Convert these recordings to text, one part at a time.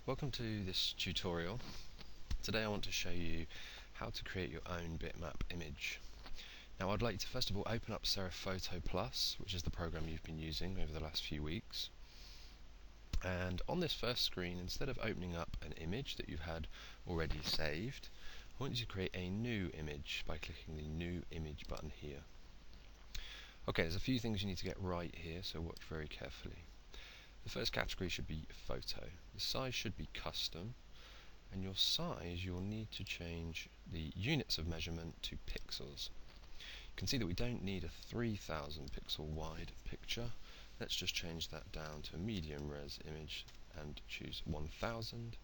Welcome to this tutorial. Today I want to show you how to create your own bitmap image. Now I'd like you to first of all open up Serif PhotoPlus, which is the program you've been using over the last few weeks. And on this first screen, instead of opening up an image that you've had already saved, I want you to create a new image by clicking the New Image button here. Okay, there's a few things you need to get right here, so watch very carefully. The first category should be photo. The size should be custom, and your size you'll need to change the units of measurement to pixels. You can see that we don't need a 3000 pixel wide picture. Let's just change that down to a medium res image and choose 1000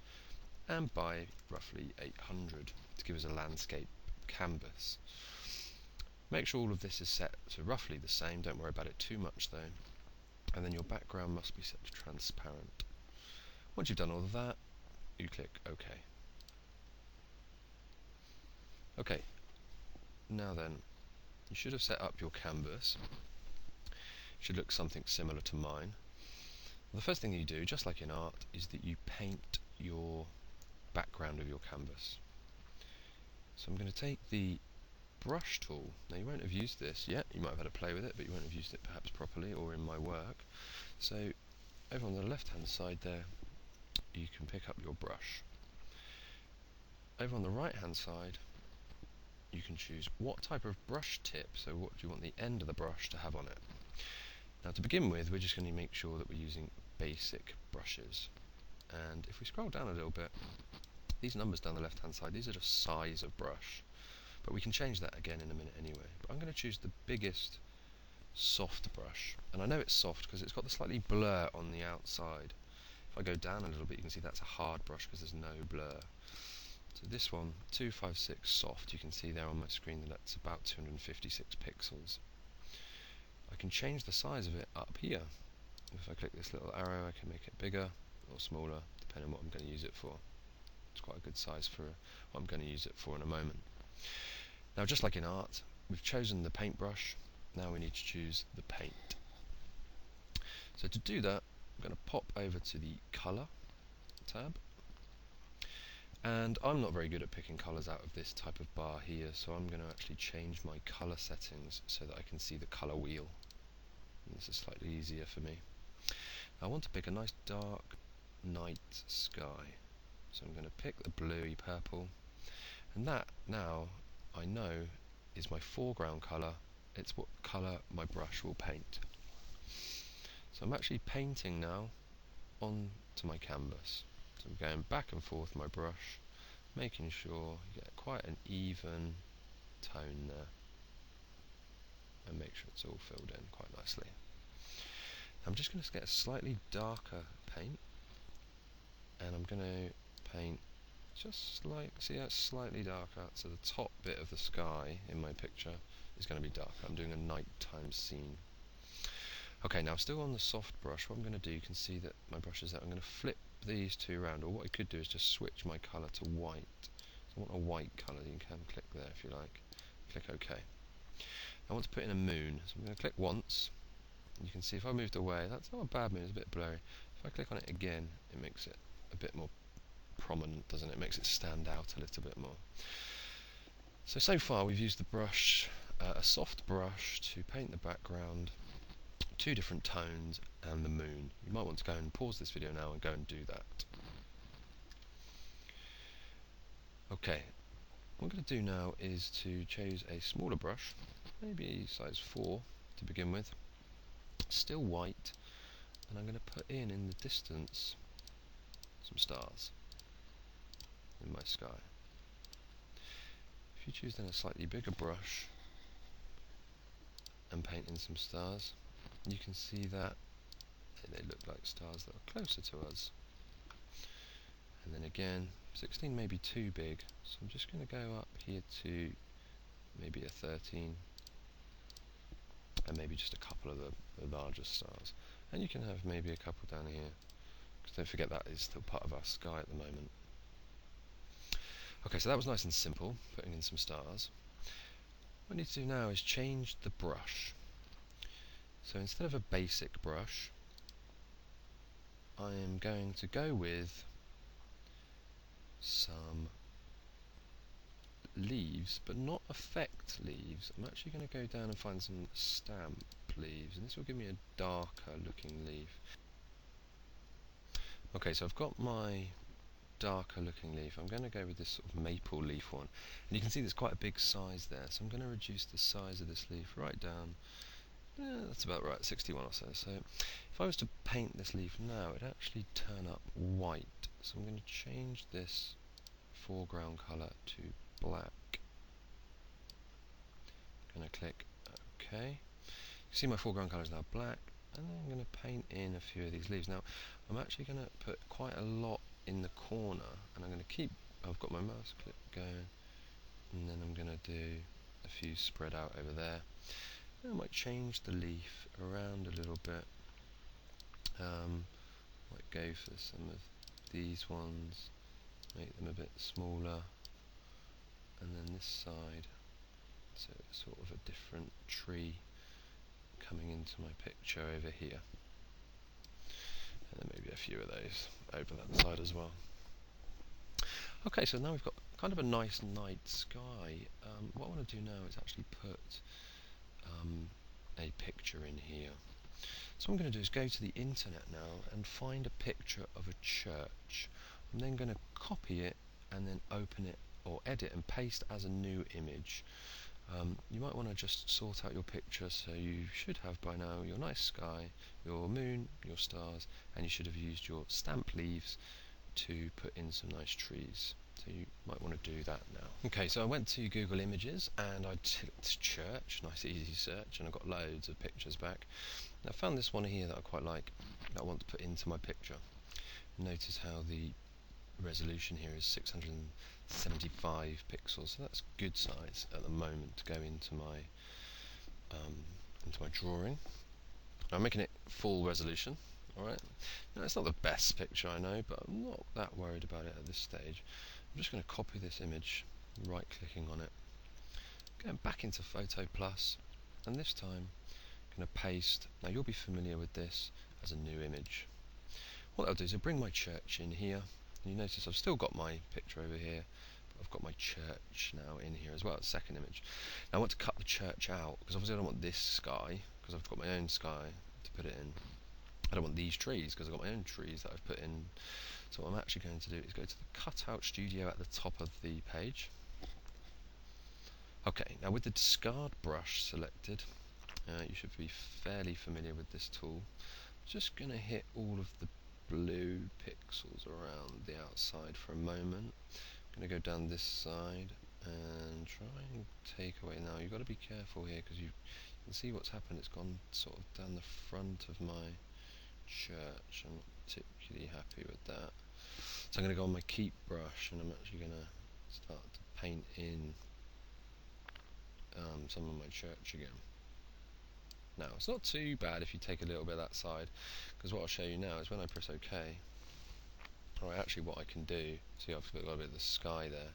and by roughly 800 to give us a landscape canvas. Make sure all of this is set to roughly the same, don't worry about it too much though. And then your background must be set to transparent. Once you've done all of that, you click OK. Okay, now then, you should have set up your canvas. It should look something similar to mine. The first thing you do, just like in art, is that you paint your background of your canvas. So I'm going to take the brush tool. Now you won't have used this yet, you might have had a play with it, but you won't have used it perhaps properly or in my work. So over on the left hand side there, you can pick up your brush. Over on the right hand side, you can choose what type of brush tip, so what do you want the end of the brush to have on it. Now to begin with, we're just going to make sure that we're using basic brushes. And if we scroll down a little bit, these numbers down the left hand side, these are the size of brush. But we can change that again in a minute anyway. But I'm going to choose the biggest soft brush. And I know it's soft because it's got the slightly blur on the outside. If I go down a little bit, you can see that's a hard brush because there's no blur. So this one, 256 soft, you can see there on my screen that that's about 256 pixels. I can change the size of it up here. If I click this little arrow, I can make it bigger or smaller, depending on what I'm going to use it for. It's quite a good size for what I'm going to use it for in a moment. Now, just like in art, we've chosen the paintbrush. Now we need to choose the paint. So to do that, I'm going to pop over to the Colour tab. And I'm not very good at picking colours out of this type of bar here, so I'm going to actually change my colour settings so that I can see the colour wheel. And this is slightly easier for me. I want to pick a nice dark night sky. So I'm going to pick the bluey purple. And that now I know is my foreground colour. It's what colour my brush will paint. So I'm actually painting now onto my canvas. So I'm going back and forth my brush, making sure you get quite an even tone there. And make sure it's all filled in quite nicely. I'm just going to get a slightly darker paint. And I'm going to paint just like, see that's slightly darker, so the top bit of the sky in my picture is going to be darker. I'm doing a nighttime scene. Okay, now I'm still on the soft brush. What I'm going to do, you can see that my brush is there. I'm going to flip these two around, or what I could do is just switch my colour to white. So I want a white colour, you can click there if you like. Click OK. I want to put in a moon, so I'm going to click once. You can see if I moved away, that's not a bad moon, it's a bit blurry. If I click on it again, it makes it a bit more prominent, doesn't it? It makes it stand out a little bit more. So far we've used the brush, a soft brush to paint the background, two different tones and the moon. You might want to go and pause this video now and go and do that. Okay, what I'm going to do now is to choose a smaller brush, maybe size 4 to begin with, still white, and I'm going to put in the distance some stars in my sky. If you choose then a slightly bigger brush and paint in some stars, you can see that they look like stars that are closer to us. And then again, 16 may be too big, so I'm just going to go up here to maybe a 13, and maybe just a couple of the larger stars. And you can have maybe a couple down here, because don't forget that is still part of our sky at the moment. Okay, so that was nice and simple, putting in some stars. What I need to do now is change the brush. So instead of a basic brush, I am going to go with some leaves, but not effect leaves. I'm actually going to go down and find some stamp leaves, and this will give me a darker looking leaf. Okay, so I've got my darker looking leaf. I'm going to go with this sort of maple leaf one, and you can see there's quite a big size there, so I'm going to reduce the size of this leaf right down. That's about right, 61 or so. So if I was to paint this leaf now, it'd actually turn up white. So I'm going to change this foreground colour to black. I'm going to click OK. You see my foreground colour is now black, and then I'm going to paint in a few of these leaves. Now I'm actually going to put quite a lot in the corner, and I'm going to keep, I've got my mouse click going, and then I'm going to do a few spread out over there. I might change the leaf around a little bit. Might go for some of these ones, make them a bit smaller, and then this side, so it's sort of a different tree coming into my picture over here, and then maybe a few of those over that side as well. Okay, so now we've got kind of a nice night sky. What I want to do now is actually put a picture in here. So what I'm going to do is go to the internet now and find a picture of a church. I'm then going to copy it and then open it or edit and paste as a new image. You might want to just sort out your picture, so you should have by now your nice sky, your moon, your stars, and you should have used your stamp leaves to put in some nice trees. So you might want to do that now. Okay, so I went to Google Images and I ticked church, nice easy search, and I got loads of pictures back. And I found this one here that I quite like, that I want to put into my picture. Notice how the resolution here is 675 pixels, so that's good size at the moment to go into my drawing. Now I'm making it full resolution. Alright, now it's not the best picture I know, but I'm not that worried about it at this stage. I'm just going to copy this image, right clicking on it, going back into PhotoPlus, and this time I'm going to paste. Now you'll be familiar with this as a new image. What I'll do is I'll bring my church in here, and you notice I've still got my picture over here, but I've got my church now in here as well, the second image. Now I want to cut the church out, because obviously I don't want this sky, because I've got my own sky to put it in. I don't want these trees because I've got my own trees that I've put in. So what I'm actually going to do is go to the cutout studio at the top of the page. Okay, now with the discard brush selected, you should be fairly familiar with this tool. I'm just going to hit all of the blue pixels around the outside for a moment. I'm going to go down this side and try and take away. Now you've got to be careful here because you can see what's happened. It's gone sort of down the front of my church. I'm not particularly happy with that. So I'm going to go on my keep brush and I'm actually going to start to paint in some of my church again. Now it's not too bad if you take a little bit of that side, because what I'll show you now is when I press OK, or actually what I can do, see I've got a bit of the sky there,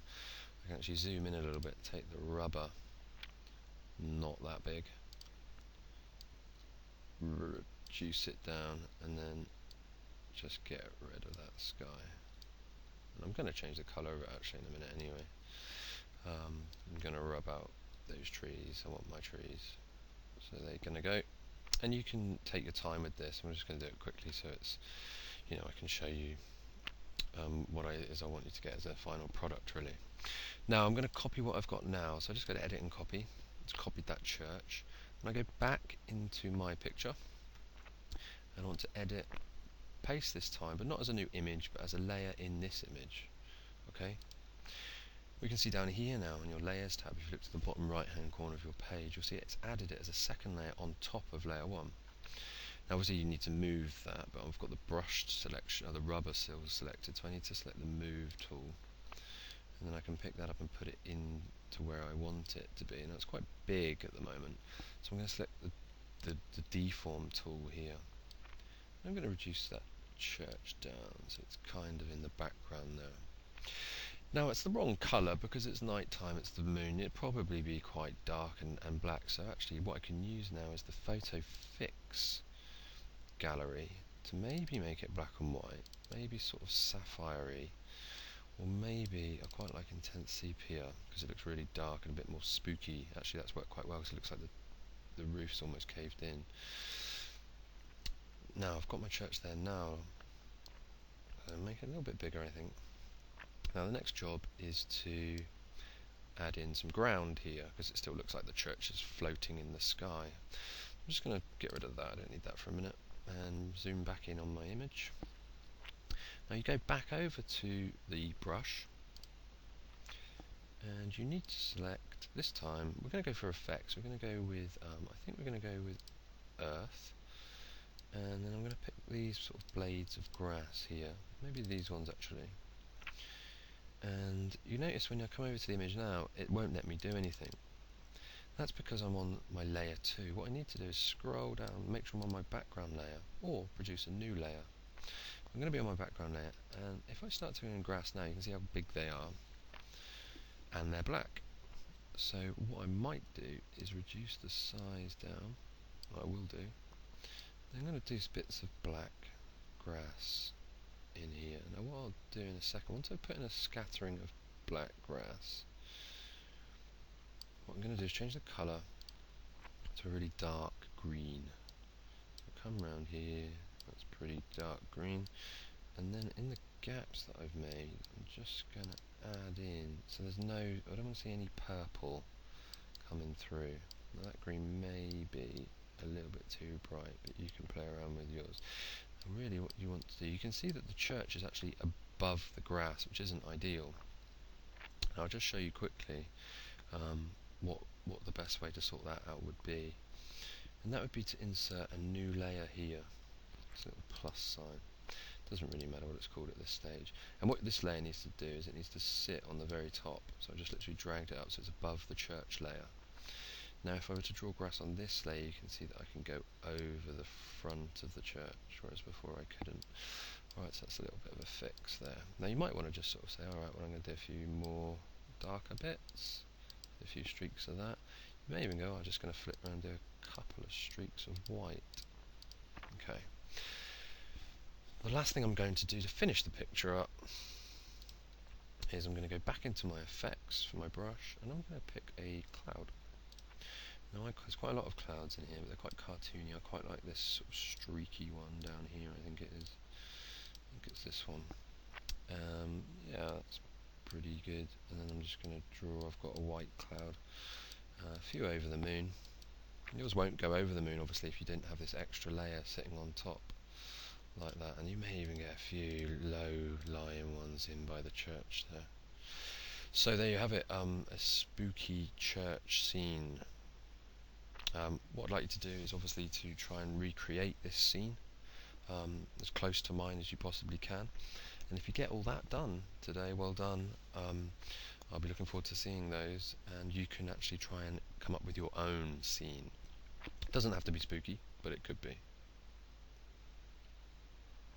I can actually zoom in a little bit, take the rubber, not that big, reduce it down, and then just get rid of that sky. And I'm going to change the colour of it actually in a minute anyway. I'm going to rub out those trees. I want my trees, so they're going to go. And you can take your time with this. I'm just going to do it quickly so it's, I can show you what I want you to get as a final product really. Now I'm going to copy what I've got now, so I just go to edit and copy. It's copied that church, and I go back into my picture and I want to edit, paste this time, but not as a new image, but as a layer in this image. Okay. We can see down here now on your layers tab, if you look to the bottom right hand corner of your page, you'll see it's added it as a second layer on top of layer 1. Now obviously you need to move that, but I've got the brushed selection, or the rubber seal selected, so I need to select the move tool, and then I can pick that up and put it in to where I want it to be. Now it's quite big at the moment, so I'm going to select the deform tool here. I'm going to reduce that church down so it's kind of in the background there. Now it's the wrong colour because it's night time, it's the moon, it'd probably be quite dark and black, so actually what I can use now is the photo fix gallery to maybe make it black and white, maybe sort of sapphire-y, Or maybe I quite like intense sepia because it looks really dark and a bit more spooky. Actually, that's worked quite well because it looks like the roof's almost caved in. Now I've got my church there now. I'll make it a little bit bigger, I think. Now the next job is to add in some ground here because it still looks like the church is floating in the sky. I'm just going to get rid of that, I don't need that for a minute, and zoom back in on my image. Now you go back over to the brush and you need to select, this time we're going to go for effects, we're going to go with, I think we're going to go with earth, and then I'm going to pick these sort of blades of grass here, maybe these ones actually. And you notice when I come over to the image now, it won't let me do anything. That's because I'm on my layer 2. What I need to do is scroll down, make sure I'm on my background layer, or produce a new layer. I'm going to be on my background layer, and if I start to go in grass now, you can see how big they are, and they're black. So what I might do is reduce the size down, what I will do. I'm going to do bits of black grass in here. Now what I'll do in a second, once I put in a scattering of black grass, what I'm going to do is change the colour to a really dark green. So come around here, that's pretty dark green, and then in the gaps that I've made, I'm just going to add in, so there's no, I don't want to see any purple coming through. Now that green may be a little bit too bright, but you can play around with yours. And really what you want to do, you can see that the church is actually above the grass, which isn't ideal. And I'll just show you quickly what the best way to sort that out would be. And that would be to insert a new layer here. This little plus sign. Doesn't really matter what it's called at this stage. And what this layer needs to do is it needs to sit on the very top. So I just literally dragged it up so it's above the church layer. Now if I were to draw grass on this layer, you can see that I can go over the front of the church, whereas before I couldn't. Alright, so that's a little bit of a fix there. Now you might want to just sort of say, alright, well I'm going to do a few more darker bits, a few streaks of that. You may even go, I'm just going to flip around and do a couple of streaks of white. Okay. The last thing I'm going to do to finish the picture up is I'm going to go back into my effects for my brush, and I'm going to pick a cloud. Now there's quite a lot of clouds in here, but they're quite cartoony. I quite like this sort of streaky one down here, I think it is. I think it's this one. Yeah, that's pretty good. And then I'm just going to draw, I've got a white cloud, a few over the moon. Yours won't go over the moon, obviously, if you didn't have this extra layer sitting on top like that, and you may even get a few low-lying ones in by the church there. So there you have it, a spooky church scene. What I'd like you to do is obviously to try and recreate this scene as close to mine as you possibly can, and if you get all that done today, well done. I'll be looking forward to seeing those, and you can actually try and come up with your own scene. It doesn't have to be spooky, but it could be.